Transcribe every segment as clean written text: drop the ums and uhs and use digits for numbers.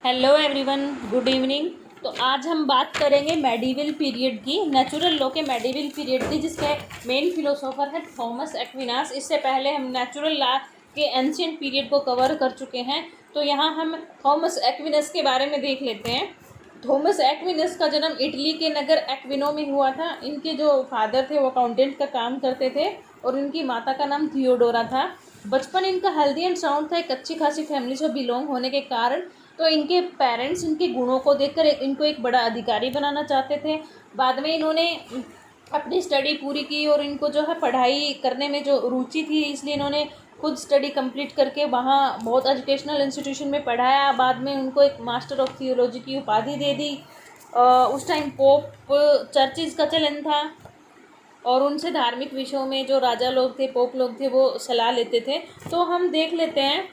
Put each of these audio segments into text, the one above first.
Hello everyone, good evening. तो आज हम बात करेंगे मेडिवल पीरियड की, नेचुरल लॉ के मेडिवल पीरियड की, जिसके मेन फिलोसोफर है थॉमस एक्विनास। इससे पहले हम नेचुरल लॉ के एंशिएंट पीरियड को कवर कर चुके हैं, तो यहाँ हम थॉमस एक्विनास के बारे में देख लेते हैं। थॉमस एक्विनास का जन्म इटली के नगर एक्विनो में हुआ था। इनके जो फादर थे वो अकाउंटेंट का काम करते थे और इनकी माता का नाम थियोडोरा था। बचपन इनका हेल्दी एंड साउंड था। एक अच्छी खासी फैमिली से बिलोंग होने के कारण तो इनके पेरेंट्स इनके गुणों को देखकर इनको एक बड़ा अधिकारी बनाना चाहते थे। बाद में इन्होंने अपनी स्टडी पूरी की और इनको जो है पढ़ाई करने में जो रुचि थी, इसलिए इन्होंने खुद स्टडी कंप्लीट करके वहाँ बहुत एजुकेशनल इंस्टीट्यूशन में पढ़ाया। बाद में उनको एक मास्टर ऑफ थियोलॉजी की उपाधि दे दी। उस टाइम पोप चर्चिज़ का चलन था और उनसे धार्मिक विषयों में जो राजा लोग थे, पोप लोग थे, वो सलाह लेते थे। तो हम देख लेते हैं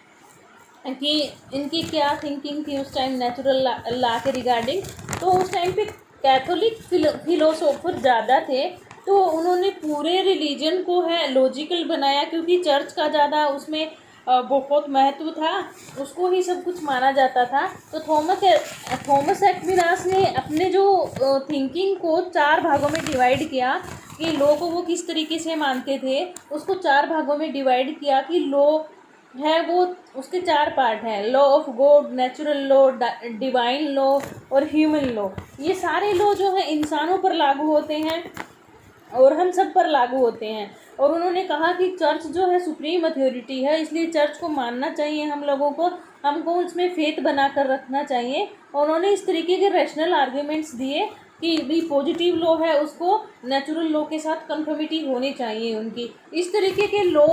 कि इनकी क्या थिंकिंग थी उस टाइम नेचुरल लॉ के रिगार्डिंग। तो उस टाइम पे कैथोलिक फिलोसोफर ज़्यादा थे, तो उन्होंने पूरे रिलीजन को है लॉजिकल बनाया, क्योंकि चर्च का ज़्यादा उसमें बहुत महत्व था, उसको ही सब कुछ माना जाता था। तो थॉमस एक्विनास ने अपने जो थिंकिंग को 4 भागों में डिवाइड किया कि लॉ को वो किस तरीके से मानते थे। उसको 4 भागों में डिवाइड किया कि लॉ है वो, उसके 4 पार्ट हैं: law of God, natural law, divine law और ह्यूमन लॉ। ये सारे लॉ जो हैं इंसानों पर लागू होते हैं और हम सब पर लागू होते हैं। और उन्होंने कहा कि चर्च जो है सुप्रीम अथॉरिटी है, इसलिए चर्च को मानना चाहिए हम लोगों को, हमको उसमें फेथ बना कर रखना चाहिए। और उन्होंने इस तरीके के रैशनल आर्ग्यूमेंट्स दिए कि भी पॉजिटिव लॉ है उसको नेचुरल लॉ के साथ कन्फर्मिटी होनी चाहिए उनकी। इस तरीके के लॉ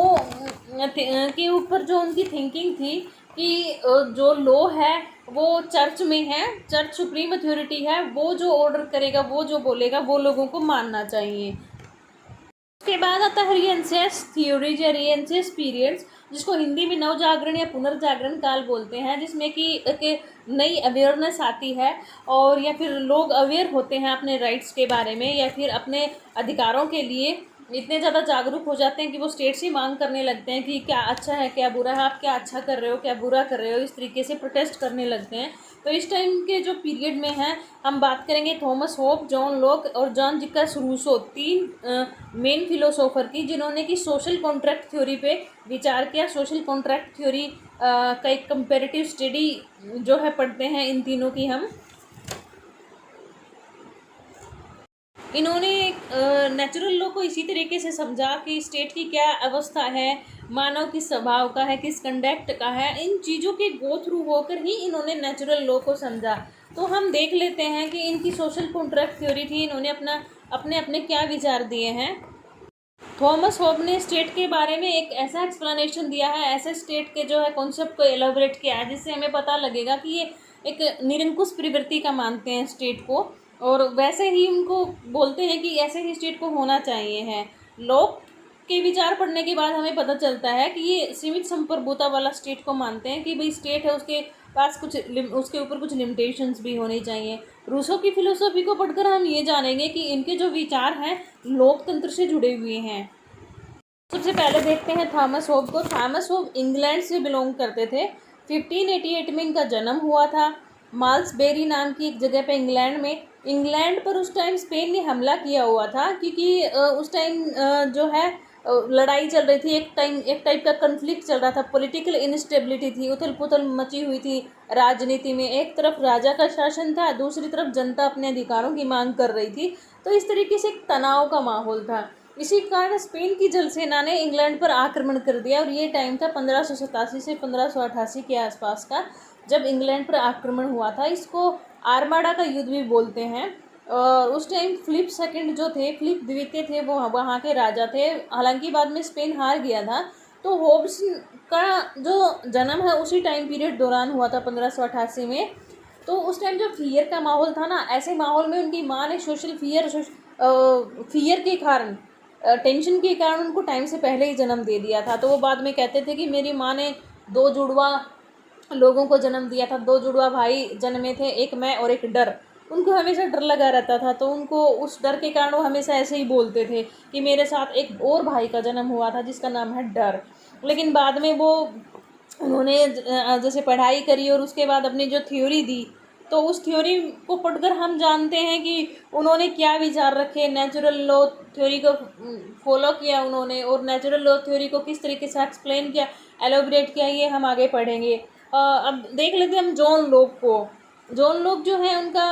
के ऊपर जो उनकी थिंकिंग थी कि जो लॉ है वो चर्च में है, चर्च सुप्रीम अथॉरिटी है, वो जो ऑर्डर करेगा, वो जो बोलेगा, वो लोगों को मानना चाहिए। उसके बाद आता है रिएंसेस थ्योरीज या रिएंसेस पीरियड्स, जिसको हिंदी में नवजागरण या पुनर्जागरण काल बोलते हैं, जिसमें कि एक नई अवेयरनेस आती है और या फिर लोग अवेयर होते हैं अपने राइट्स के बारे में, या फिर अपने अधिकारों के लिए इतने ज़्यादा जागरूक हो जाते हैं कि वो स्टेट से मांग करने लगते हैं कि क्या अच्छा है, क्या बुरा है, आप क्या अच्छा कर रहे हो, क्या बुरा कर रहे हो, इस तरीके से प्रोटेस्ट करने लगते हैं। तो इस टाइम के जो पीरियड में है हम बात करेंगे थॉमस होब, जॉन लॉक और जॉन जिकस रूसो, 3 मेन फिलोसोफर की, जिन्होंने कि सोशल कॉन्ट्रैक्ट थ्योरी पे विचार किया। सोशल कॉन्ट्रैक्ट थ्योरी का एक कंपेरेटिव स्टडी जो है पढ़ते हैं इन तीनों की हम। इन्होंने नेचुरल लॉ को इसी तरीके से समझा कि स्टेट की क्या अवस्था है, मानव किस स्वभाव का है, किस कंडक्ट का है, इन चीज़ों के गो थ्रू होकर ही इन्होंने नेचुरल लॉ को समझा। तो हम देख लेते हैं कि इनकी सोशल कॉन्ट्रैक्ट थ्योरी थी, इन्होंने अपने अपने क्या विचार दिए हैं। थॉमस होब ने स्टेट के बारे में एक ऐसा एक्सप्लेनेशन दिया है, ऐसे स्टेट के जो है कॉन्सेप्ट को एलाबोरेट किया है, जिससे हमें पता लगेगा कि ये एक निरंकुश प्रवृत्ति का मानते हैं स्टेट को, और वैसे ही उनको बोलते हैं कि ऐसे ही स्टेट को होना चाहिए है। लॉक के विचार पढ़ने के बाद हमें पता चलता है कि ये सीमित संप्रभुता वाला स्टेट को मानते हैं, कि भाई स्टेट है उसके पास उसके ऊपर कुछ लिमिटेशंस भी होनी चाहिए। रूसो की फिलोसॉफी को पढ़कर हम ये जानेंगे कि इनके जो विचार हैं लोकतंत्र से जुड़े हुए हैं। सबसे पहले देखते हैं थॉमस होब को। थॉमस होब इंग्लैंड से बिलोंग करते थे। 1588 में इनका जन्म हुआ था माल्सबेरी नाम की एक जगह पे इंग्लैंड पर उस टाइम स्पेन ने हमला किया हुआ था, क्योंकि उस टाइम जो है लड़ाई चल रही थी, एक टाइप का कन्फ्लिक्ट चल रहा था, पॉलिटिकल इनस्टेबिलिटी थी, उथल पुथल मची हुई थी राजनीति में। एक तरफ राजा का शासन था, दूसरी तरफ जनता अपने अधिकारों की मांग कर रही थी। तो इस तरीके से एक तनाव का माहौल था। इसी कारण स्पेन की जल सेना ने इंग्लैंड पर आक्रमण कर दिया, और ये टाइम था 1587 से 1588 के आसपास का, जब इंग्लैंड पर आक्रमण हुआ था। इसको आर्माडा का युद्ध भी बोलते हैं। और उस टाइम फिलिप सेकंड जो थे, फिलिप द्वितीय थे, वो वहाँ के राजा थे। हालांकि बाद में स्पेन हार गया था। तो होब्स का जो जन्म है उसी टाइम पीरियड दौरान हुआ था 1588 में। तो उस टाइम जो फियर का माहौल था ना, ऐसे माहौल में उनकी माँ ने सोशल फियर के कारण, टेंशन के कारण उनको टाइम से पहले ही जन्म दे दिया था। तो वो बाद में कहते थे कि मेरी माँ ने 2 जुड़वा लोगों को जन्म दिया था, 2 जुड़वा भाई जन्मे थे, एक मैं और एक डर। उनको हमेशा डर लगा रहता था, तो उनको उस डर के कारण वो हमेशा ऐसे ही बोलते थे कि मेरे साथ एक और भाई का जन्म हुआ था जिसका नाम है डर। लेकिन बाद में वो उन्होंने जैसे पढ़ाई करी और उसके बाद अपनी जो थ्योरी दी, तो उस थ्योरी को पढ़कर हम जानते हैं कि उन्होंने क्या विचार रखे, नेचुरल लॉ थ्योरी को फॉलो किया उन्होंने, और नेचुरल लॉ थ्योरी को किस तरीके से एक्सप्लेन किया, एलोबरेट किया, ये हम आगे पढ़ेंगे। अब देख लेते हैं हम जॉन लॉक को। जॉन लॉक जो है उनका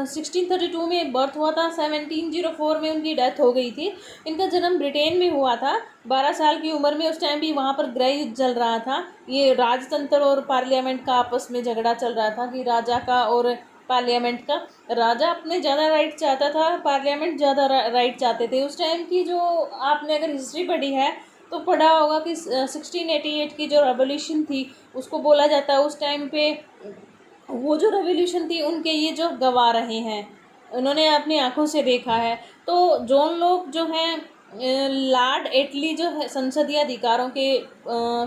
1632 में बर्थ हुआ था, 1704 में उनकी डेथ हो गई थी। इनका जन्म ब्रिटेन में हुआ था 12 साल की उम्र में। उस टाइम भी वहाँ पर गृह युद्ध चल रहा था, ये राजतंत्र और पार्लियामेंट का आपस में झगड़ा चल रहा था कि राजा का और पार्लियामेंट का। राजा अपने ज़्यादा राइट चाहता था, पार्लियामेंट ज़्यादा राइट चाहते थे। उस टाइम की जो आपने अगर हिस्ट्री पढ़ी है तो पढ़ा होगा कि 1688 की जो रेवोल्यूशन थी उसको बोला जाता है। उस टाइम पे वो जो रेवोल्यूशन थी उनके ये जो गवाह रहे हैं, उन्होंने अपनी आंखों से देखा है। तो जॉन लॉक जो हैं लॉर्ड एटली जो है संसदीय अधिकारों के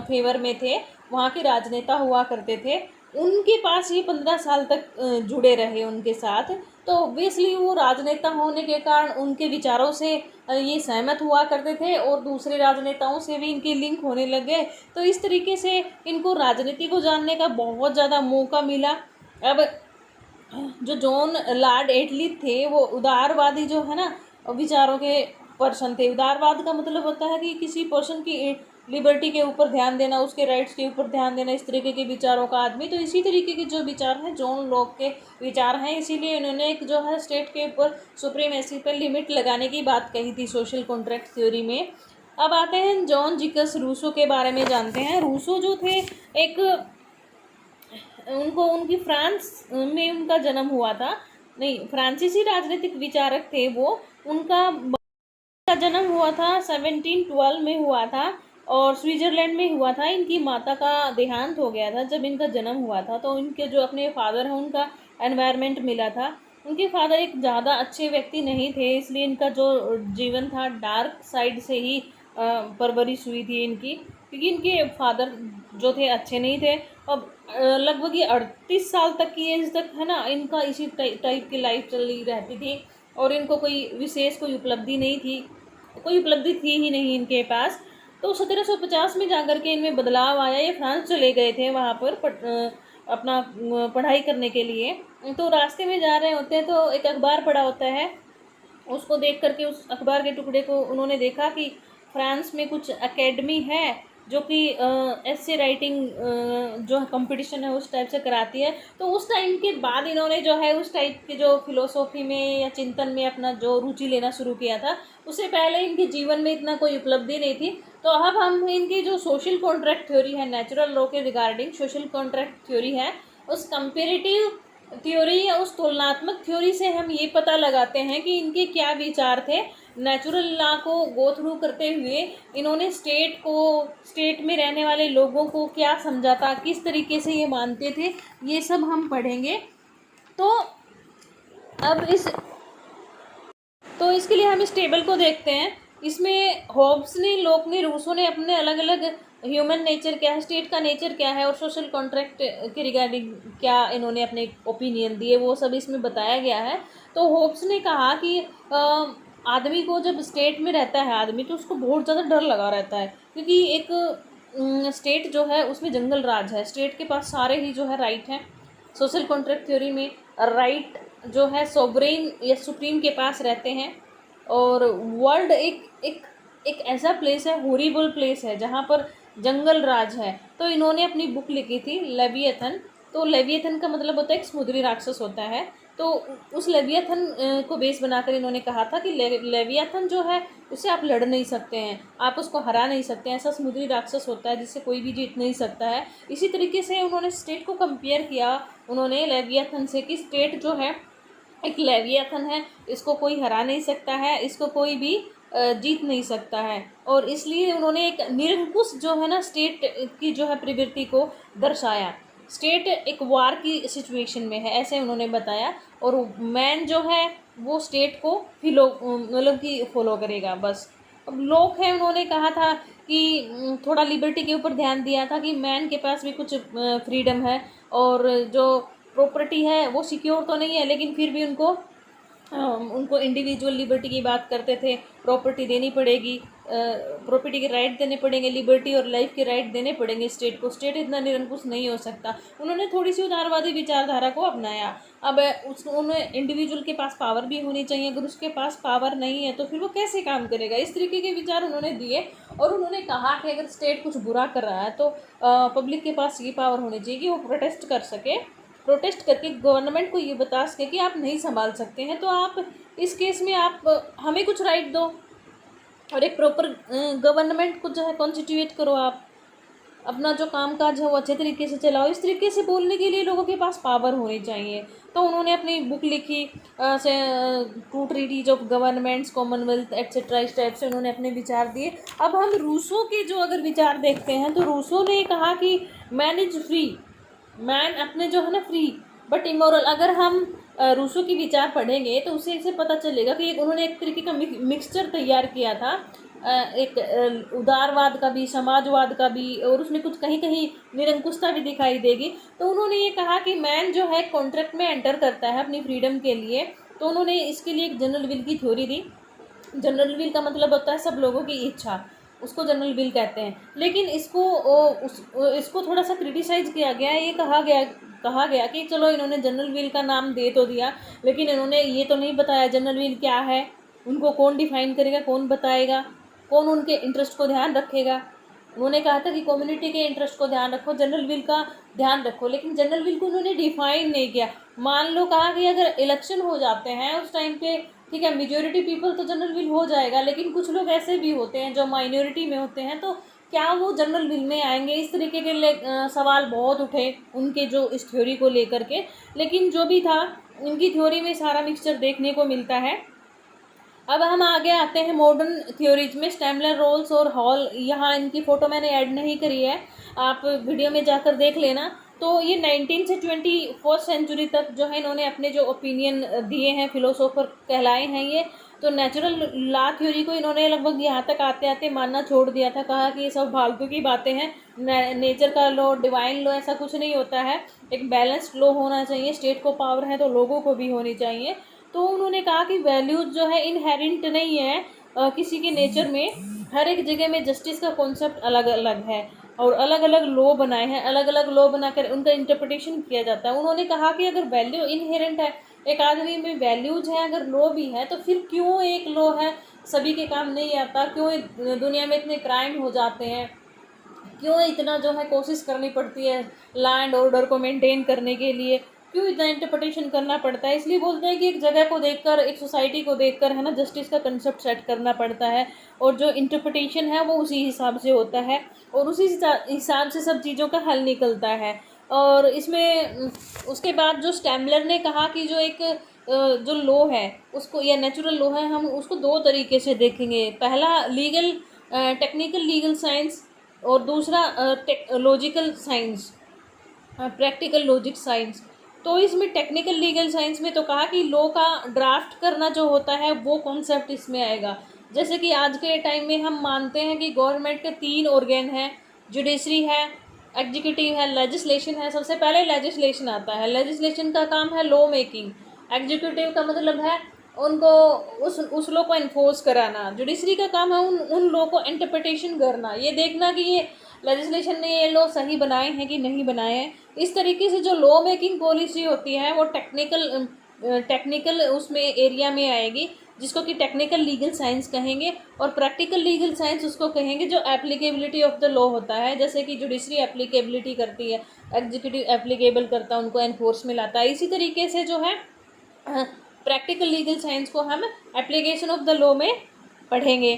फेवर में थे, वहाँ के राजनेता हुआ करते थे। उनके पास ये 15 साल तक जुड़े रहे उनके साथ। तो ऑब्वियसली वो राजनेता होने के कारण उनके विचारों से ये सहमत हुआ करते थे और दूसरे राजनेताओं से भी इनके लिंक होने लगे। तो इस तरीके से इनको राजनीति को जानने का बहुत ज़्यादा मौका मिला। अब जो जॉन लॉर्ड एटली थे वो उदारवादी जो है ना विचारों के पर्सन थे। उदारवाद का मतलब होता है कि किसी पर्सन की लिबर्टी के ऊपर ध्यान देना, उसके राइट्स के ऊपर ध्यान देना, इस तरीके के विचारों का आदमी। तो इसी तरीके के जो विचार हैं जॉन लॉक के विचार हैं, इसीलिए इन्होंने एक जो है स्टेट के ऊपर सुप्रीमेसी पर लिमिट लगाने की बात कही थी सोशल कॉन्ट्रैक्ट थ्योरी में। अब आते हैं जॉन जिकस रूसो के बारे में जानते हैं। रूसो जो थे एक उनको उनकी फ्रांस में उनका जन्म हुआ था, नहीं फ्रांसीसी राजनीतिक विचारक थे वो। उनका जन्म हुआ था 1712 में हुआ था और स्विट्ज़रलैंड में हुआ था। इनकी माता का देहांत हो गया था जब इनका जन्म हुआ था। तो इनके जो अपने फादर हैं उनका एनवायरनमेंट मिला था। उनके फादर एक ज़्यादा अच्छे व्यक्ति नहीं थे, इसलिए इनका जो जीवन था डार्क साइड से ही परवरिश हुई थी इनकी, क्योंकि इनके फादर जो थे अच्छे नहीं थे। अब लगभग ये 38 साल तक की एज तक है ना इनका इसी टाइप की लाइफ चली रहती थी और इनको कोई विशेष कोई उपलब्धि नहीं थी, कोई उपलब्धि थी ही नहीं इनके पास। तो 1750 में जाकर के इनमें बदलाव आया। ये फ्रांस चले गए थे वहाँ पर अपना पढ़ाई करने के लिए। तो रास्ते में जा रहे होते हैं तो एक अखबार पड़ा होता है, उसको देख करके उस अखबार के टुकड़े को उन्होंने देखा कि फ्रांस में कुछ एकेडमी है जो कि ऐसे राइटिंग जो कंपटीशन है उस टाइप से कराती है। तो उस टाइम के बाद इन्होंने जो है उस टाइप के जो फिलोसॉफी में या चिंतन में अपना जो रुचि लेना शुरू किया था। उससे पहले इनके जीवन में इतना कोई उपलब्धि नहीं थी। तो अब हम इनकी जो सोशल कॉन्ट्रैक्ट थ्योरी है, नेचुरल लॉ के रिगार्डिंग सोशल कॉन्ट्रैक्ट थ्योरी है, उस कंपेरेटिव थ्योरी या उस तुलनात्मक थ्योरी से हम ये पता लगाते हैं कि इनके क्या विचार थे। नेचुरल लॉ को गो थ्रू करते हुए इन्होंने स्टेट में रहने वाले लोगों को क्या समझा था, किस तरीके से ये मानते थे, ये सब हम पढ़ेंगे। तो अब इसके लिए हम इस टेबल को देखते हैं। इसमें हॉब्स ने, लोक ने, रूसो ने अपने अलग अलग ह्यूमन नेचर क्या है, स्टेट का नेचर क्या है और सोशल कॉन्ट्रैक्ट के रिगार्डिंग क्या इन्होंने अपने ओपिनियन दिए, वो सब इसमें बताया गया है। तो हॉब्स ने कहा कि आदमी को जब स्टेट में रहता है आदमी तो उसको बहुत ज़्यादा डर लगा रहता है, क्योंकि एक स्टेट जो है उसमें जंगल राज है। स्टेट के पास सारे ही जो है राइट हैं। सोशल कॉन्ट्रैक्ट थ्योरी में राइट जो है सोवरेन या सुप्रीम के पास रहते हैं। और वर्ल्ड एक ऐसा प्लेस है, हॉरिबल प्लेस है जहाँ पर जंगल राज है। तो इन्होंने अपनी बुक लिखी थी लेविएथन। तो लेविएथन का मतलब होता है एक समुद्री राक्षस होता है। तो उस लेविएथन को बेस बनाकर इन्होंने कहा था कि लेविएथन जो है उससे आप लड़ नहीं सकते हैं, आप उसको हरा नहीं सकते हैं। ऐसा समुद्री राक्षस होता है जिससे कोई भी जीत नहीं सकता है। इसी तरीके से उन्होंने स्टेट को कंपेयर किया उन्होंने लेविएथन से कि स्टेट जो है एक लेविएथन है, इसको कोई हरा नहीं सकता है, इसको कोई भी जीत नहीं सकता है। और इसलिए उन्होंने एक निरंकुश जो है ना स्टेट की जो है प्रवृत्ति को दर्शाया। स्टेट एक वार की सिचुएशन में है ऐसे उन्होंने बताया, और मैन जो है वो स्टेट को मतलब कि फॉलो करेगा बस। अब लोग हैं, उन्होंने कहा था कि थोड़ा लिबर्टी के ऊपर ध्यान दिया था कि मैन के पास भी कुछ फ्रीडम है और जो प्रॉपर्टी है वो सिक्योर तो नहीं है, लेकिन फिर भी उनको इंडिविजुअल लिबर्टी की बात करते थे, प्रॉपर्टी देनी पड़ेगी, प्रॉपर्टी के राइट देने पड़ेंगे, लिबर्टी और लाइफ के राइट देने पड़ेंगे स्टेट को। स्टेट इतना निरंकुश नहीं हो सकता। उन्होंने थोड़ी सी उदारवादी विचारधारा को अपनाया। अब उन्हें इंडिविजुअल के पास पावर भी होनी चाहिए, अगर उसके पास पावर नहीं है तो फिर वो कैसे काम करेगा, इस तरीके के विचार उन्होंने दिए। और उन्होंने कहा कि अगर स्टेट कुछ बुरा कर रहा है तो पब्लिक के पास ये पावर होनी चाहिए कि वो प्रोटेस्ट कर सके, प्रोटेस्ट करके गवर्नमेंट को ये बता सके कि आप नहीं संभाल सकते हैं, तो आप इस केस में आप हमें कुछ राइट दो और एक प्रॉपर गवर्नमेंट को जो है कॉन्स्टिट्यूट करो, आप अपना जो काम काज है वो अच्छे तरीके से चलाओ। इस तरीके से बोलने के लिए लोगों के पास पावर होनी चाहिए। तो उन्होंने अपनी बुक लिखी two treatises of governments, commonwealth etcetera, इस टाइप से उन्होंने अपने विचार दिए। अब हम रूसो के जो अगर विचार देखते हैं तो रूसो ने कहा कि मैन इज फ्री, मैन अपने जो है ना फ्री बट इमोरल। अगर हम रूसो की विचार पढ़ेंगे तो उससे इसे पता चलेगा कि उन्होंने एक तरीके का मिक्सचर तैयार किया था, एक उदारवाद का भी, समाजवाद का भी, और उसमें कुछ कहीं कहीं निरंकुशता भी दिखाई देगी। तो उन्होंने ये कहा कि मैन जो है कॉन्ट्रैक्ट में एंटर करता है अपनी फ्रीडम के लिए। तो उन्होंने इसके लिए एक जनरल विल की थ्योरी दी। जनरल विल का मतलब होता है सब लोगों की इच्छा, उसको जनरल विल कहते हैं। लेकिन इसको थोड़ा सा क्रिटिसाइज किया गया। ये कहा गया कि चलो इन्होंने जनरल विल का नाम दे तो दिया, लेकिन इन्होंने ये तो नहीं बताया जनरल विल क्या है, उनको कौन डिफाइन करेगा, कौन बताएगा, कौन उनके इंटरेस्ट को ध्यान रखेगा। उन्होंने कहा था कि कम्युनिटी के इंटरेस्ट को ध्यान रखो, जनरल विल का ध्यान रखो, लेकिन जनरल विल को उन्होंने डिफाइन नहीं किया। मान लो कहा कि अगर इलेक्शन हो जाते हैं उस टाइम पे, ठीक है, मेजोरिटी पीपल तो जनरल विल हो जाएगा, लेकिन कुछ लोग ऐसे भी होते हैं जो माइनॉरिटी में होते हैं, तो क्या वो जनरल विल में आएंगे? इस तरीके के सवाल बहुत उठे उनके जो इस थ्योरी को लेकर के। लेकिन जो भी था, इनकी थ्योरी में सारा मिक्सचर देखने को मिलता है। अब हम आगे आते हैं मॉडर्न थ्योरीज में। स्टैमलर, रोल्स और हॉल, यहाँ इनकी फ़ोटो मैंने ऐड नहीं करी है, आप वीडियो में जाकर देख लेना। तो ये 19 से 21st सेंचुरी तक जो है इन्होंने अपने जो ओपिनियन दिए हैं, फिलोसोफर कहलाए हैं ये। तो नेचुरल लॉ थ्योरी को इन्होंने लगभग यहाँ तक आते आते मानना छोड़ दिया था। कहा कि ये सब फालतू की बातें हैं, नेचर का लॉ, डिवाइन लॉ ऐसा कुछ नहीं होता है, एक बैलेंस्ड लॉ होना चाहिए, स्टेट को पावर है तो लोगों को भी होनी चाहिए। तो उन्होंने कहा कि वैल्यूज जो है इनहेरेंट नहीं है किसी के नेचर में, हर एक जगह में जस्टिस का कॉन्सेप्ट अलग अलग है और अलग अलग लॉ बनाए हैं, अलग अलग लॉ बनाकर उनका इंटरप्रिटेशन किया जाता है। उन्होंने कहा कि अगर वैल्यू इनहेरेंट है, एक आदमी में वैल्यूज है, अगर लॉ भी है, तो फिर क्यों एक लॉ है सभी के काम नहीं आता, क्यों दुनिया में इतने क्राइम हो जाते हैं, क्यों इतना जो है कोशिश करनी पड़ती है लॉ एंड ऑर्डर को मेंटेन करने के लिए, क्यों इतना इंटरप्रिटेशन करना पड़ता है। इसलिए बोलते हैं कि एक जगह को देखकर, एक सोसाइटी को देखकर है ना, जस्टिस का कंसेप्ट सेट करना पड़ता है, और जो इंटरप्रिटेशन है वो उसी हिसाब से होता है, और उसी हिसाब से सब चीज़ों का हल निकलता है। और इसमें उसके बाद जो स्टैमलर ने कहा कि जो एक जो लॉ है उसको, या नेचुरल लॉ है, हम उसको दो तरीके से देखेंगे। पहला लीगल, टेक्निकल लीगल साइंस, और दूसरा logical science, practical logic science. तो इसमें टेक्निकल लीगल साइंस में तो कहा कि लॉ का ड्राफ्ट करना जो होता है वो कॉन्सेप्ट इसमें आएगा। जैसे कि आज के टाइम में हम मानते हैं कि गवर्नमेंट के 3 ऑर्गन हैं, जुडिशरी है, एग्जीक्यूटिव है, लेजिस्लेशन है। सबसे पहले लेजिस्लेशन आता है। लेजिस्लेशन का काम है लॉ मेकिंग। एग्जीक्यूटिव का मतलब है उनको उस लॉ को इन्फोर्स कराना। जुडिशरी का काम है उन लॉ को इंटरप्रिटेशन करना, ये देखना कि ये लेजिस्लेशन ने ये लॉ सही बनाए हैं कि नहीं बनाए हैं। इस तरीके से जो लॉ मेकिंग पॉलिसी होती है वो टेक्निकल उसमें एरिया में आएगी, जिसको कि टेक्निकल लीगल साइंस कहेंगे। और प्रैक्टिकल लीगल साइंस उसको कहेंगे जो एप्लीकेबिलिटी ऑफ द लॉ होता है। जैसे कि जुडिशरी एप्लीकेबिलिटी करती है, एग्जीक्यूटिव एप्लीकेबल करता है, उनको एनफोर्स में लाता है। इसी तरीके से जो है प्रैक्टिकल लीगल साइंस को हम एप्लीकेशन ऑफ द लॉ में पढ़ेंगे।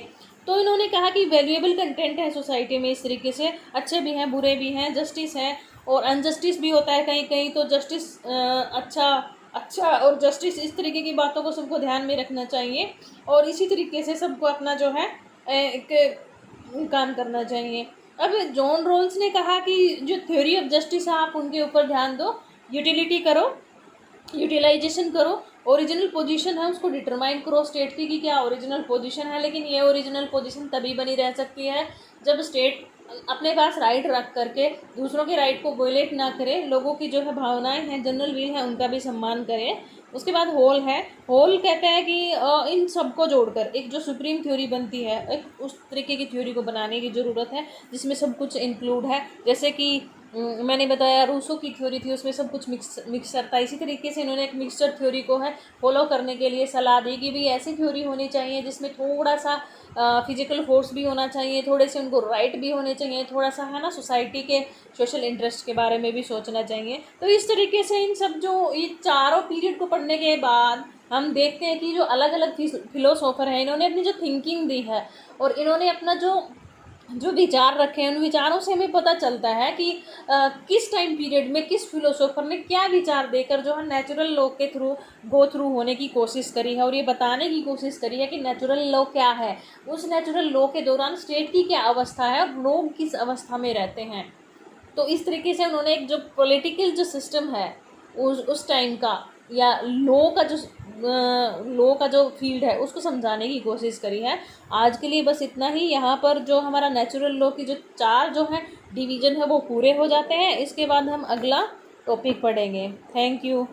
तो इन्होंने कहा कि वैल्यूएबल कंटेंट है सोसाइटी में, इस तरीके से अच्छे भी हैं, बुरे भी हैं, जस्टिस है और अनजस्टिस भी होता है कहीं कहीं। तो जस्टिस अच्छा और जस्टिस, इस तरीके की बातों को सबको ध्यान में रखना चाहिए, और इसी तरीके से सबको अपना जो है एक काम करना चाहिए। अब जॉन रोल्स ने कहा कि जो थ्योरी ऑफ जस्टिस है आप उनके ऊपर ध्यान दो, यूटिलिटी करो, यूटिलाइजेशन करो, ओरिजिनल पोजीशन है उसको डिटरमाइन करो स्टेट की कि क्या ओरिजिनल पोजीशन है। लेकिन ये ओरिजिनल पोजीशन तभी बनी रह सकती है जब स्टेट अपने पास राइट रख करके दूसरों के राइट को वोलेट ना करे, लोगों की जो है भावनाएं हैं, जनरल विल है, उनका भी सम्मान करे। उसके बाद होल है। होल कहते हैं कि इन सबको जोड़कर एक जो सुप्रीम थ्योरी बनती है, एक उस तरीके की थ्योरी को बनाने की ज़रूरत है जिसमें सब कुछ इंक्लूड है। जैसे कि मैंने बताया रूसो की थ्योरी थी, उसमें सब कुछ मिक्सचर था। इसी तरीके से इन्होंने एक मिक्सचर थ्योरी को है फॉलो करने के लिए सलाह दी कि भी ऐसी थ्योरी होनी चाहिए जिसमें थोड़ा सा फिजिकल फोर्स भी होना चाहिए, थोड़े से उनको राइट भी होने चाहिए, थोड़ा सा है ना सोसाइटी के सोशल इंटरेस्ट के बारे में भी सोचना चाहिए। तो इस तरीके से इन सब जो ये चारों पीरियड को पढ़ने के बाद हम देखते हैं कि जो अलग अलग फिलोसोफर हैं, इन्होंने अपनी जो थिंकिंग दी है और इन्होंने अपना जो विचार रखे हैं, उन विचारों से हमें पता चलता है कि किस टाइम पीरियड में किस फिलोसोफर ने क्या विचार देकर जो है नेचुरल लॉ के थ्रू गो थ्रू होने की कोशिश करी है और ये बताने की कोशिश करी है कि नेचुरल लॉ क्या है, उस नेचुरल लॉ के दौरान स्टेट की क्या अवस्था है और लोग किस अवस्था में रहते हैं। तो इस तरीके से उन्होंने एक जो पॉलिटिकल जो सिस्टम है उस टाइम का, या लॉ का जो फील्ड है उसको समझाने की कोशिश करी है। आज के लिए बस इतना ही। यहाँ पर जो हमारा नेचुरल लॉ की जो चार जो है डिवीज़न है वो पूरे हो जाते हैं। इसके बाद हम अगला टॉपिक पढ़ेंगे। Thank you.